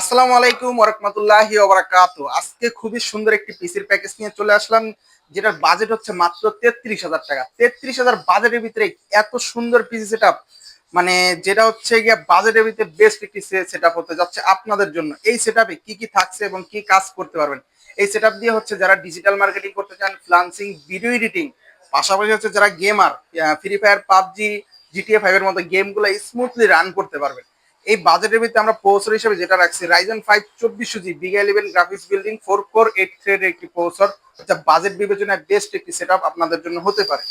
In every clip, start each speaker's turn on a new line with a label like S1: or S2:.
S1: আসসালামু আলাইকুম ওয়া রাহমাতুল্লাহি ওয়া বারাকাতুহু। আজকে খুবই সুন্দর একটি পিসির প্যাকেজ নিয়ে চলে আসলাম, যেটার বাজেট হচ্ছে মাত্র 33,000 টাকা। 33,000 বাজেটের ভিতরে এত সুন্দর পিসি সেটআপ, মানে যেটা হচ্ছে গিয়ে বাজেটের ভিতরে বেস্ট একটি সেটআপ হতে যাচ্ছে আপনাদের জন্য। এই সেটআপে কি কি থাকছে এবং কি কাজ করতে পারবেন, এই সেটআপ দিয়ে হচ্ছে যারা ডিজিটাল মার্কেটিং করতে চান, ফ্রিল্যান্সিং, ভিডিও এডিটিং, পাশাপাশি হচ্ছে যারা gamer, free fire, PUBG, GTA 5 এর মতো গেমগুলো স্মুথলি রান করতে পারবেন। এই বাজেটের ভিতরে আমরা প্রসেসর হিসেবে যেটা রাখছি রাইজেন 5 2400 জি বিগা 11 গ্রাফিক্স বিল্ডিং 4 কোর 8 থ্রেডের একটি প্রসেসর, যা বাজেট বিবেচনায় বেস্ট একটি সেটআপ আপনাদের জন্য হতে পারে।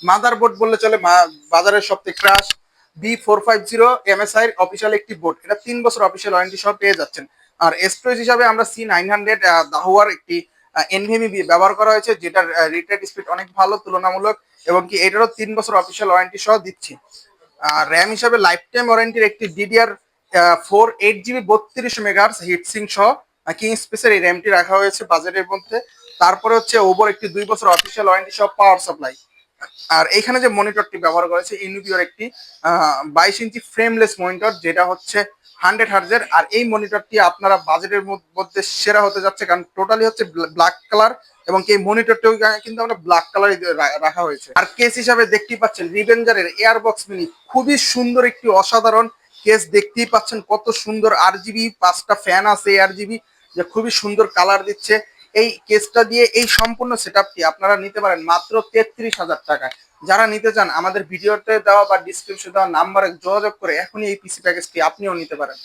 S1: মাদারবোর্ড বললে চলে, বাজারের সবথেকে ক্রাশ B450 MSI অফিসিয়াল একটি বোর্ড, এটা 3 বছর অফিসিয়াল ওয়ারেন্টি সহ পেয়ে যাচ্ছেন। আর স্টোরেজ হিসাবে আমরা C900 দাহুয়ার একটি এনভিএমই ব্যবহার করা হয়েছে, যেটার রিড স্পিড অনেক ভালো তুলনামূলক, এবং কি এটারও 3 বছর অফিসিয়াল ওয়ারেন্টি সহ দিচ্ছি। র্যাম হিসাবে লাইফ টাইম ওয়ারেন্টির একটি DDR4 8 GB 32 মেগাহার্টজ হিটসিং সহ কিং স্পেসের এই র্যামটি রাখা হয়েছে বাজেটের মধ্যে। তারপরে হচ্ছে ওভার একটি 2 বছর অফিসিয়াল ওয়ারেন্টি সহ পাওয়ার সাপ্লাই। আর এখানে যে মনিটরটি ব্যবহার করেছে ইনভিওর একটি 22 ইঞ্চি ফ্রেমলেস মনিটর, যেটা হচ্ছে 100 হার্জের। আর এই মনিটরটি আপনারা বাজেটের মধ্যে সেরা হতে যাচ্ছে, কারণ টোটালি হচ্ছে ব্ল্যাক কালার, এবং এই মনিটরটিও কিন্তু আমরা ব্ল্যাক কালার রাখা হয়েছে। আর কেস হিসাবে দেখতেই পাচ্ছেন রিভেঞ্জারের এয়ারবক্স মিনি, খুবই সুন্দর একটি অসাধারণ কেস। দেখতেই পাচ্ছেন কত সুন্দর, RGB 5টা ফ্যান আছে RGB, যে খুবই সুন্দর কালার দিচ্ছে। এই কেসটা দিয়ে এই সম্পূর্ণ সেটআপটি আপনারা নিতে পারেন মাত্র 33,000 টাকায়। যারা নিতে চান আমাদের ভিডিওতে দেওয়া বা ডিসক্রিপশনে দেওয়া নাম্বারে যোগাযোগ করে এখনই এই পিসি প্যাকেজটি আপনিও নিতে পারেন।